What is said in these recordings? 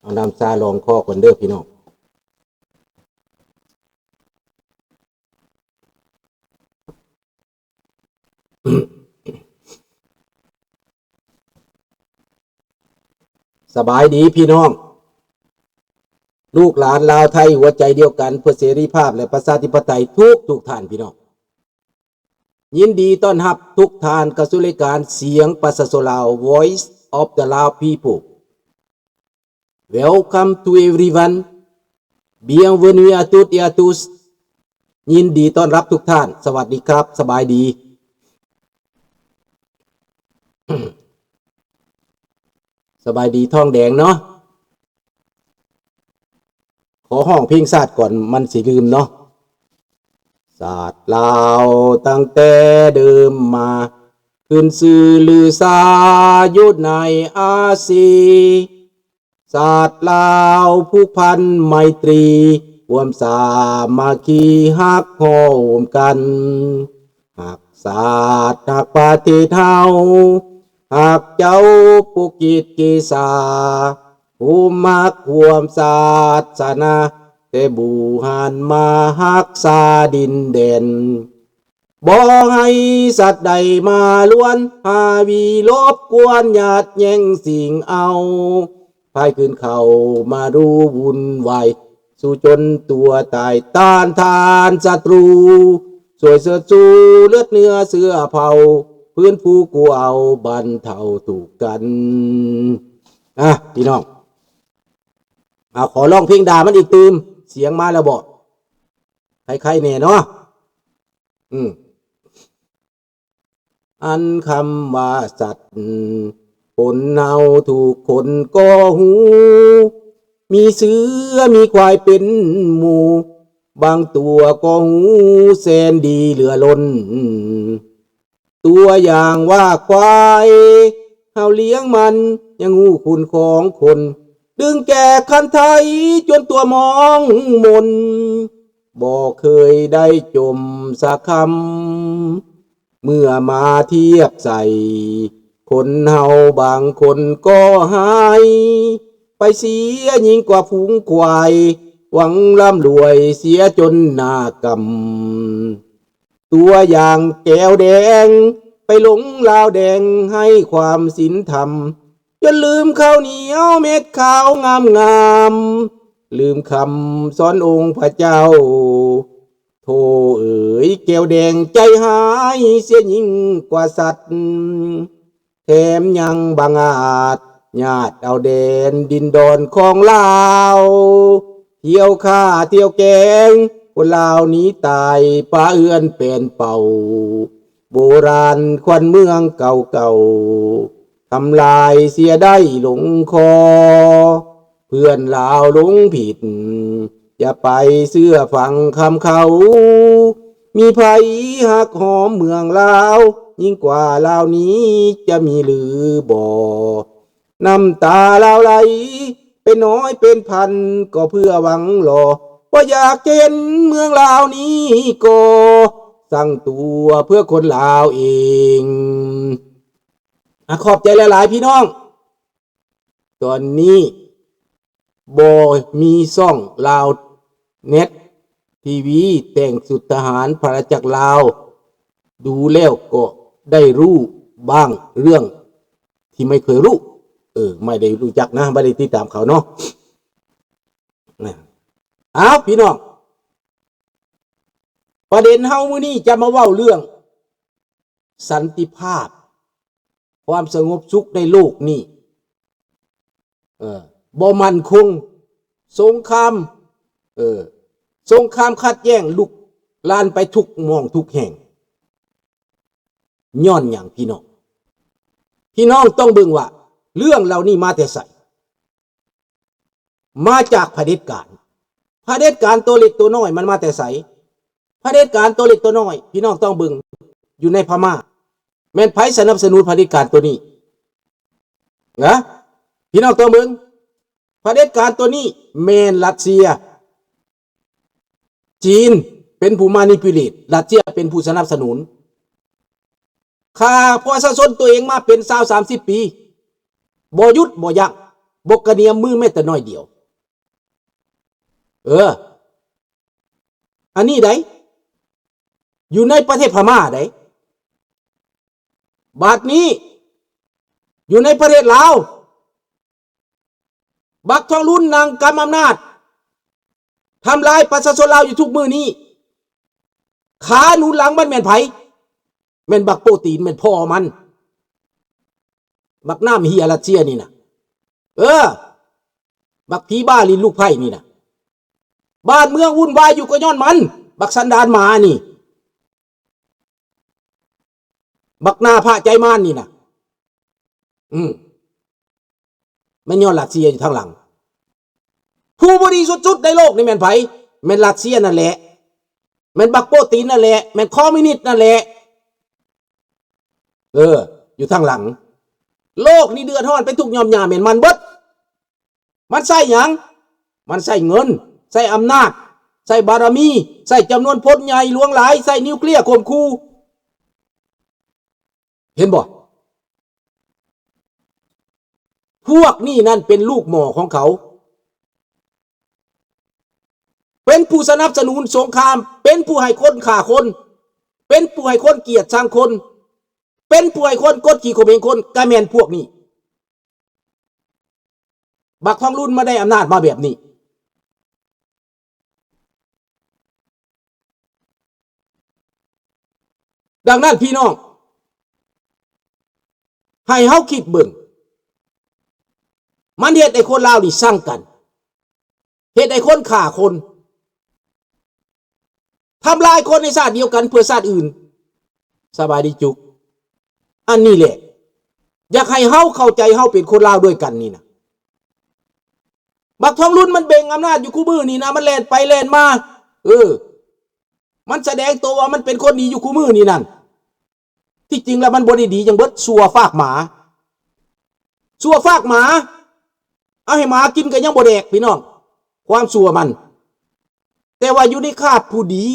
เอาน้ำซาลองคอก่อนเด้อพี่น้องสบายดีพี่น้องลูกหลานลาวไทยหัวใจเดียวกันเพื่อเสรีภาพและประชาธิปไตยทุกท่านพี่น้องยินดีต้อนรับทุกท่านเข้าสู่รายการเสียงประชาชนลาว Voice of the Lao People Welcome to everyone Bienvenue à toutes et à tous ยินดีต้อนรับทุกท่านสวัสดีครับสบายดีสบายดีท้องแดงเนาะขอห้องเพลงชาติก่อนมันสิลืมเนาะศาสตร์ลาวตั้งแต่เดิมมาขึ้นชื่อลือสายุดในอาซีศาสตร์ลาวผูกพันไมตรีรวมสามัคคีฮักโฮมกันหักศาสตร์หักประเทศเฮาหากเจ้าปุกิจกีสาผู้มักรวมศาสนาแต่บูหันมาหักษาดินเด่นบ่ให้สัตว์ใดมาล้วนหาวีลบกวนหยาดแย่งสิ่งเอาพายขึ้นเขามาดูวุ่นวายสู้จนตัวตายต้านทานศัตรูสวยเสือจูเลือดเนื้อเสื้อเผาพื้นผู้กูเอาบันเทาถูกกันพี่น้องขอร้องเพลงด่ามันอีกตืมเสียงมาแล้วบอกใครๆเนี่ยเนาะอันคำว่าสัตว์คนเฮาถูกคนก็หูมีเสือมีควายเป็นหมู่บางตัวก็หูแสนดีเหลือล้นตัวอย่างว่าควายเฮาเลี้ยงมันยังหูคุณของคนดึงแก่คันไทยจนตัวมองมนบ่เคยได้จมสักคำเมื่อมาเทียบใส่คนเฮาบางคนก็หายไปเสียยิ่งกว่าฝูงควายหวังร่ำรวยเสียจนหน้ากำตัวอย่างแก้วแดงไปหลงลาวแดงให้ความศีลธรรมจนลืมข้าวเหนียวเม็ดข้าวงามลืมคำสอนองค์พระเจ้าโธ่เอ๋ยแก้วแดงใจหายเสียยิ่งกว่าสัตว์แถมยังบังอาจญาติเอาแดนดินดอนของลาวเที่ยวฆ่าเที่ยวแกงคนลาวนี้ตายป้าเอื้อนเป็นเป่าโบราณควันเมืองเก่าทำลายเสียได้หลงคอเพื่อนลาวหลงผิดอย่าไปเสื้อฟังคำเขามีภัยหักหอมเมืองลาวยิ่งกว่าลาวนี้จะมีหรือบ่น้ำตาลาวไหลเป็นน้อยเป็นพันก็เพื่อหวังหล่อว่าอยากเห็นเมืองลาวนี้ก็สั่งตัวเพื่อคนลาวเองขอบใจหลายๆพี่น้องตอนนี้มีซ่องลาวเน็ตทีวีแต่งสุดทหารพระจักรลาวดูแล้วก็ได้รู้บ้างเรื่องที่ไม่เคยรู้ไม่ได้รู้จักนะไม่ได้ติดตามเขาเนาะพี่น้องประเด็นเฮามื้อนี้จะมาเว้าเรื่องสันติภาพความสงบสุขในโลกนี้บ่มั่นคงสงครามสงครามขัดแย้งลุกลานไปทุกมองทุกแห่งย้อนอย่างพี่น้องต้องเบิ่งว่าเรื่องเหล่านี้มาแต่ไสมาจากเผด็จการตัวเล็กตัวน้อยมันมาแต่ไสเผด็จการตัวเล็กตัวน้อยพี่น้องต้องเบิ่งอยู่ในพม่าแม่นไผสนับสนุนเผด็จการตัวนี้นะพี่น้องต้องเบิ่งเผด็จการตัวนี้แม่นรัสเซียจีนเป็นผู้มานิพิเลตรัสเซียเป็นผู้สนับสนุนข้าประชาชนตัวเองมาเป็น20-30 ปีบ่หยุดบ่ยั้ง บกกระเนียมมือแม้แต่น้อยเดียวอันนี้ไดอยู่ในประเทศพม่าไดบาดนี้อยู่ในประเทศลาวบักทองรุ่นนางกำอำนาจทำลายประชาชนลาวอยู่ทุกมือนี้ขาหนุนหลังมันแม่นไผแม่นบักโปตีนแม่นพ่อมันบักน้ำเฮียรัสเซียนี่นะบักผีบ้าลินลูกไผ่นี่นะบ้านเมืองวุ่นวายอยู่ก็ย้อนมันบักสันดานหมานี่บักหน้าพระใจม่านนี่นะมันย้อนรัสเซียอยู่ทางหลังผู้บริสุทธิ์ในโลกนี่แม่นไผแม่นรัสเซียนั่นแหละแม่นบักโปตีนนั่นแหละแม่นคอมมิวนิสต์นั่นแหละอยู่ทางหลังโลกนี่เดือดร้อนไปทุกยอมยามแม่นมันเบิดมันใส่หยังมันใส่เงินใส่อำนาจใส่บารมีใส่จำนวนพลใหญ่หลวงหลายใส่นิวเคลียร์ข่มขู่เห็นบ่พวกนี้นั่นเป็นลูกหม่อของเขาเป็นผู้สนับสนุนสงครามเป็นผู้ให้คนฆ่าคนเป็นผู้ให้คนเกลียดชังคนเป็นผู้ให้คนกดขี่ข่มเหงคนกะแม่นพวกนี้บักทองรุ่นมาได้อำนาจมาแบบนี้ดังนั้นพี่น้องให้เฮาคิดเบิ่งมันเฮ็ดให้คนลาวนี่สร้างกันเฮ็ดให้คนฆ่าคนทำลายคนในชาติเดียวกันเพื่อชาติอื่นสบายดีจุกอันนี้แหละอยากให้เฮาเข้าใจเฮาเป็นคนลาวด้วยกันนี่นะบักทองรุ่นมันเบ่งอำนาจอยู่คู่มือนี่นะมันแล่นไปแล่นมามันแสดงตัวว่ามันเป็นคนดีอยู่คู่มือนี่นั่นที่จริงแล้วมันบ่ได้ดีจังเบิดสัวฟากหมาสัวฟากหมาเอาให้หมากินก็ยังบ่แดกพี่น้องความสัวมันแต่ว่าอยู่ในคาบผู้ดี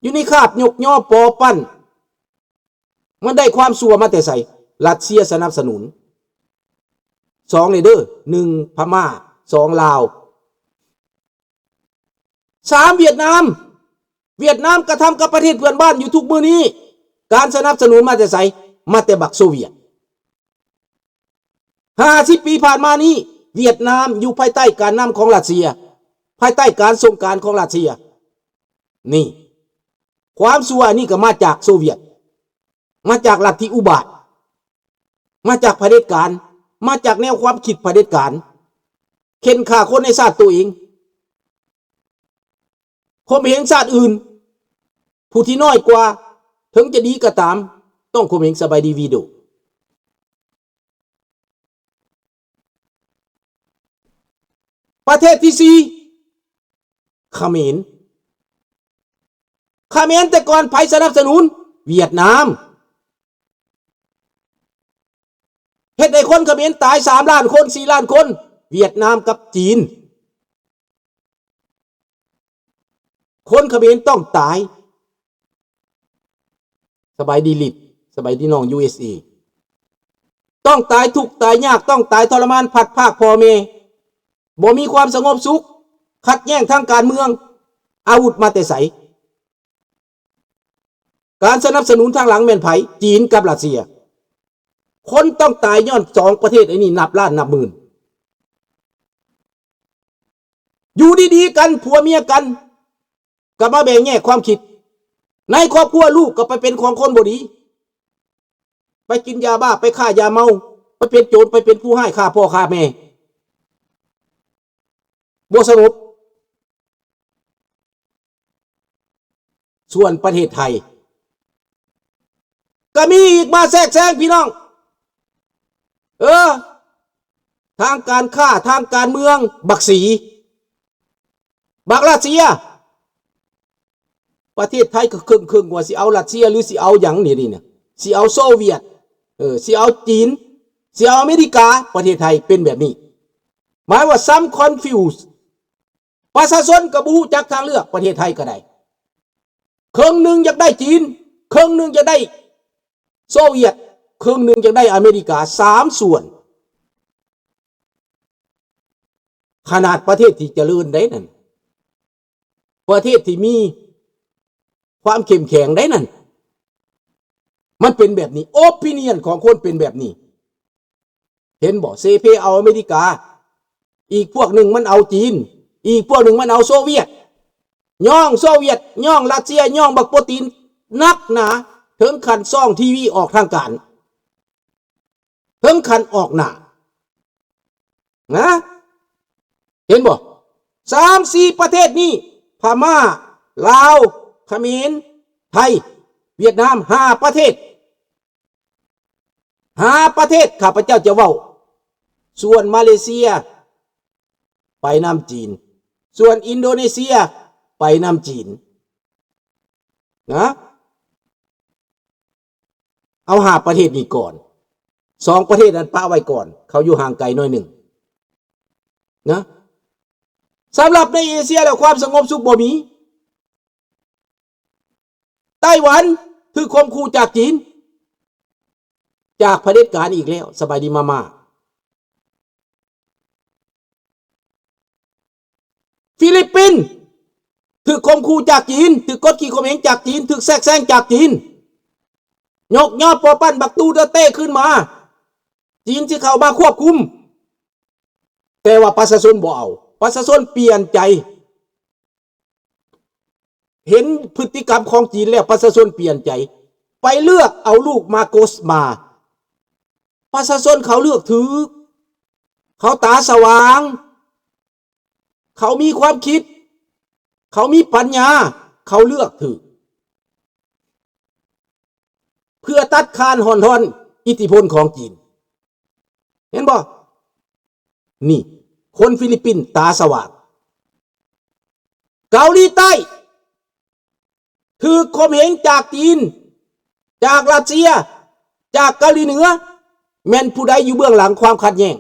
อยู่ในคาบยกย่อปอปั้นมันได้ความสัวมาแต่ใส่รัสเซียสนับสนุน2เลยเด้อ1พม่า2ลาว3เวียดนามกระทำกับประเทศเพื่อนบ้านอยู่ทุกมื้อนี้การสนับสนุนมาแต่ใส่มาแต่บักโซเวียต50 ปีผ่านมานี้เวียดนามอยู่ภายใต้การนำของรัสเซียภายใต้การทรงการของรัสเซียนี่ความชั่วนี่ก็มาจากโซเวียตมาจากลัทธิอุบาทมาจากเผด็จการมาจากแนวความคิดเผด็จการเข็นฆ่าคนในชาติตัวเองข่มเหงชาติอื่นผู้ที่น้อยกว่าถึงจะดีก็ตามต้องข่มเหงสบายดีวีโดประเทศที่4เขมรแต่ก่อนไผสนับสนุนเวียดนามเฮ็ดให้คนเขมรตาย3 ล้านคน4 ล้านคนเวียดนามกับจีนคนเขมรต้องตายสบายดีลิดสบายดีน้อง USA ต้องตายทุกข์ตายยากต้องตายทรมานพัดภาคพ่อแม่บ่มีความสงบสุขขัดแย้งทางการเมืองอาวุธมาแต่ไสการสนับสนุนทางหลังแม่นไผจีนกับรัสเซียคนต้องตายย้อน2ประเทศไอ้นี่นับล้านนับหมื่นอยู่ดีๆกันผัวเมียกันก็มาแบ่งแยกความคิดในครอบครัวลูกก็ไปเป็นของคนบ่ดีไปกินยาบ้าไปฆ่ายาเมาไปเป็นโจรไปเป็นผู้ให้ฆ่าพ่อฆ่าแม่บ่สงบส่วนประเทศไทยก็มีอีกมาแทรกแซงพี่น้องทางการค้าทางการเมืองบักสีบักรัสเซียประเทศไทยก็ครึ่งว่าสิเอารัสเซียหรือสิเอาหยังนี่นะสิเอาโซเวียตสิเอาจีนสิเอาอเมริกาประเทศไทยเป็นแบบนี้หมายว่าซ้ำคอนฟิวส์ประชาชนก็บ่ฮู้จักทางเลือกประเทศไทยก็ได้ครึ่งนึงอยากได้จีนครึ่งนึงอยากได้โซเวียตครึ่งนึงอยากได้อเมริกา3 ส่วน ขนาดประเทศที่เจริญได้นั่นประเทศที่มีความเข้มแข็งได้นั่นมันเป็นแบบนี้โอปิเนียนของคนเป็นแบบนี้เห็นบ่เซเพเอาอเมริกาอีกพวกหนึ่งมันเอาจีนอีกพวกหนึ่งมันเอาโซเวียตย่องโซเวียตย่องรัสเซียย่องบักโปตินนักหนาถึงขันซ่องทีวีออกทางการถึงขันออกหนานะเห็นบ่3-4ประเทศนี้พม่าลาวเขมรไทยเวียดนาม5ประเทศข้าพเจ้าจะเว้าส่วนมาเลเซียไปนำจีนส่วนอินโดนีเซียไปนำจีนนะเอา5ประเทศนี้ก่อน2ประเทศนั้นป้าไว้ก่อนเขาอยู่ห่างไกลหน่อยหนึ่งนะสำหรับในเอเชียแล้วความสงบสุขบ่มีไต้หวันคือข่มขู่จากจีนจากเผด็จการอีกแล้วสบายดีมาฟิลิปปินส์ถือข่มขู่จากจีนถือกดขี่ข่มเหงจากจีนถือแทรกแซงจากจีนยกยอดปอปั้นบักตูเดเต้ขึ้นมาจีนที่เข้ามาควบคุมแต่ว่าประชาชนบ่เอาประชาชนเปลี่ยนใจเห็นพฤติกรรมของจีนแล้วประชาชนเปลี่ยนใจไปเลือกเอาลูกมาโกสมาประชาชนเขาเลือกถือเขาตาสว่างเขามีความคิดเขามีปัญญาเขาเลือกถือเพื่อตัดคานหอนทอนอิทธิพลของจีนเห็นบ่นี่คนฟิลิปปินส์ตาสว่างเกาหลีใต้ถือข่มเหงจากจีนจากรัสเซียจากเกาหลีเหนือแม่นผู้ใดอยู่เบื้องหลังความขัดแย้ง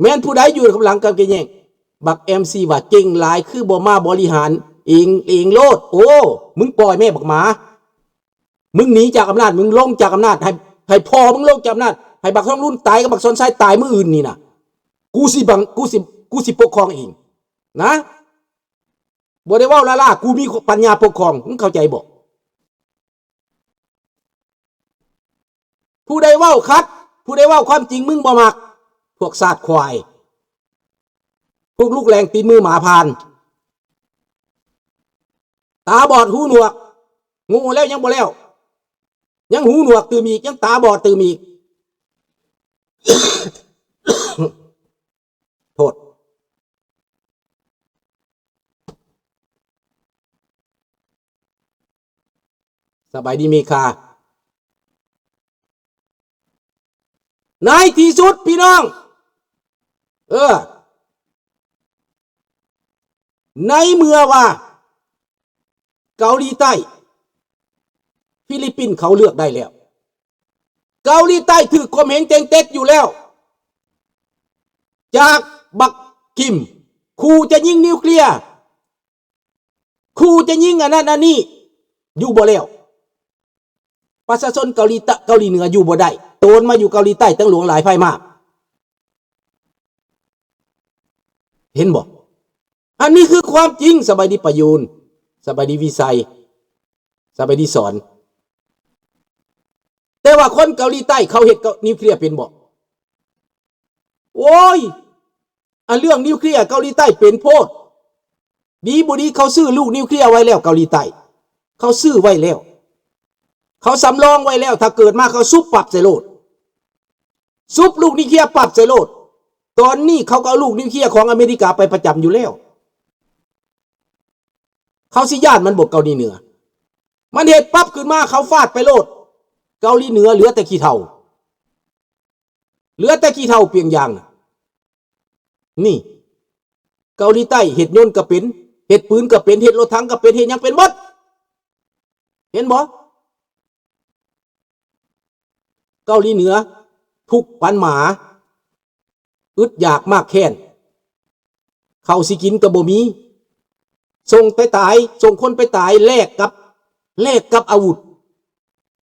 แม่นผู้ใดอยู่ข้างหลังการขัดแย้งบักMCว่าเก่งหลายคือบ่มาบริหารเองโลดโอ้มึงปล่อยแม่บักหมามึงหนีจากอำนาจมึงลงจากอำนาจให้พ่อมึงลงจากอำนาจให้บักท้องรุ่นตายกับบักซอนไซตายมื้ออื่นนี่นะกูสิปกครองเองนะบ่ได้เว้าล่ากูมีปัญญาปกครองมึงเข้าใจบ่ผู้ใดเว้าคัดผู้ใดเว้าความจริงมึงบ่มักพวกซาดควายพวกลูกแรงตีนมือหมาพานตาบอดหูหนวกงูแล้วยังบ่แล้วยังหูหนวกตื่มอีกยังตาบอดตื่มอีก โทษสบายดีมีค่าในที่สุดพี่น้องในเมื่อว่าเกาหลีใต้ฟิลิปปินส์เขาเลือกได้แล้วเกาหลีใต้ถือข่มเหงเต็งเต็กอยู่แล้วจากบักคิมขู่จะยิงนิวเคลียร์ขู่จะยิงอันนั้นอันนี้อยู่บ่แล้วประชาชนเกาหลีเหนืออยู่บ่ได้โตนมาอยู่เกาหลีใต้ตั้งหลวงหลายไพ่มากเห็นบ่อันนี้คือความจริงสบายดีประยูนสบายดีวิสัยสบายดีสอนแต่ว่าคนเกาหลีใต้เขาเฮ็ดนิวเคลียร์เป็นบ่โอ้ยอันเรื่องนิวเคลียร์เกาหลีใต้เป็นโพดดีบ่ดีเขาซื้อลูกนิวเคลียร์ไว้แล้วเกาหลีใต้เขาซื้อไว้แล้วเขาสำรองไว้แล้วถ้าเกิดมาเขาซุบปรับใส่โลดซุบลูกนิวเคลียร์ปรับใส่โลดตอนนี้เขาก็เอาลูกนิวเคลียร์ของอเมริกาไปประจำอยู่แล้วเขาสิญาติมันบอกเกาหลีเหนือมันเหตุปั๊บขึ้นมาเขาฟาดไปโลดเกาหลีเหนือเหลือแต่ขี้เถ้าเหลือแต่ขี้เถ้าเปียงยางนี่เกาหลีใต้เห็ดยนต์ก็เป็นเห็ดปืนก็เป็นเห็ดรถถังก็เป็นเห็ดยังเป็นหมดเห็นบ่เกาหลีเหนือทุกปันหมาอึดอยากมากแค้นเขาสิกินก็บ่มีส่งไปตายส่งคนไปตายแลกกับอาวุธ